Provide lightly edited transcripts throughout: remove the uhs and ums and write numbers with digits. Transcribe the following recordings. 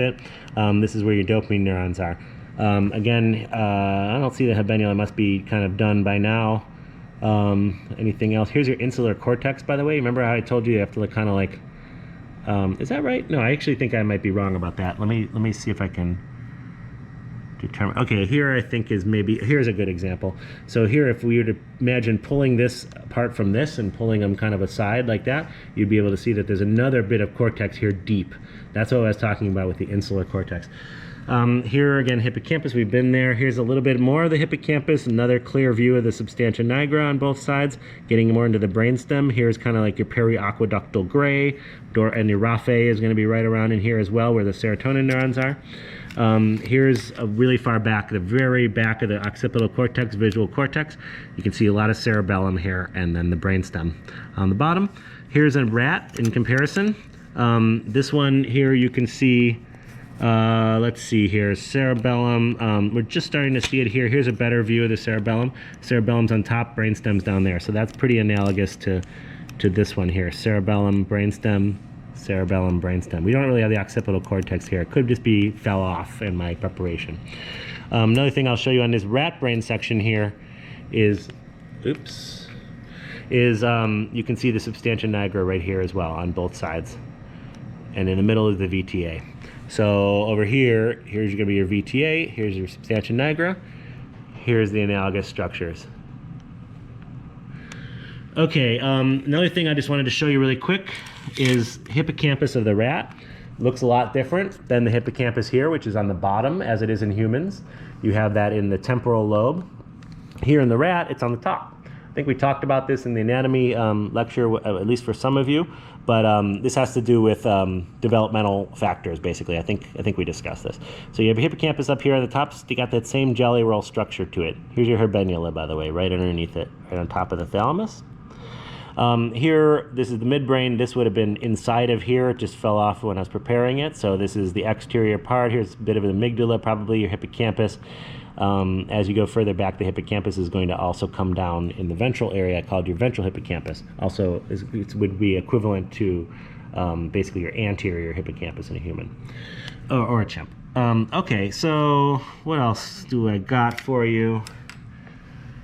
This is where your dopamine neurons are. Again, I don't see the habenula, must be kind of done by now. Anything else? Here's your insular cortex, by the way. Remember how I told you have to kind of like, is that right? No, I actually think I might be wrong about that. Let me see if I can determine. Okay, here I think is maybe, here's a good example. So here, if we were to imagine pulling this apart from this and pulling them kind of aside like that, you'd be able to see that there's another bit of cortex here deep. That's what I was talking about with the insular cortex. Here again, hippocampus, we've been there. Here's a little bit more of the hippocampus, another clear view of the substantia nigra on both sides, getting more into the brainstem. Here's kind of like your periaqueductal gray, and your raphe is going to be right around in here as well, where the serotonin neurons are. Here's a really far back, the very back of the occipital cortex, visual cortex. You can see a lot of cerebellum here, and then the brainstem on the bottom. Here's a rat in comparison. This one here you can see, let's see here, cerebellum. We're just starting to see it here. Here's a better view of the cerebellum. Cerebellum's on top, brainstem's down there. So that's pretty analogous to this one here. Cerebellum, brainstem, cerebellum, brainstem. We don't really have the occipital cortex here. It could just be fell off in my preparation. Another thing I'll show you on this rat brain section here is, you can see the substantia nigra right here as well on both sides. And in the middle is the VTA. So over here, here's going to be your VTA, here's your substantia nigra, here's the analogous structures. Okay, another thing I just wanted to show you really quick is hippocampus of the rat. Looks a lot different than the hippocampus here, which is on the bottom as it is in humans. You have that in the temporal lobe. Here in the rat, it's on the top. I think we talked about this in the anatomy lecture, at least for some of you, but this has to do with developmental factors, basically. I think we discussed this. So you have your hippocampus up here on the top. You got that same jelly roll structure to it. Here's your habenula, by the way, right underneath it, right on top of the thalamus. Here, this is the midbrain. This would have been inside of here. It just fell off when I was preparing it. So this is the exterior part. Here's a bit of the amygdala, probably your hippocampus. As you go further back, the hippocampus is going to also come down in the ventral area called your ventral hippocampus. Also, it would be equivalent to basically your anterior hippocampus in a human or a chimp. Okay, so what else do I got for you?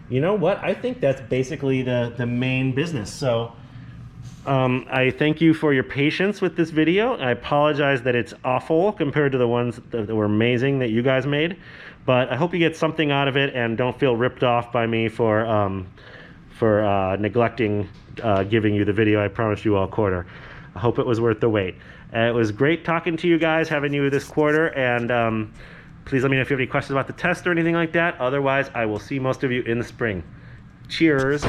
You know what? I think that's basically the main business. So I thank you for your patience with this video. I apologize that it's awful compared to the ones that were amazing that you guys made. But I hope you get something out of it and don't feel ripped off by me for neglecting giving you the video I promised you all quarter. I hope it was worth the wait. It was great talking to you guys, having you this quarter, and please let me know if you have any questions about the test or anything like that. Otherwise, I will see most of you in the spring. Cheers.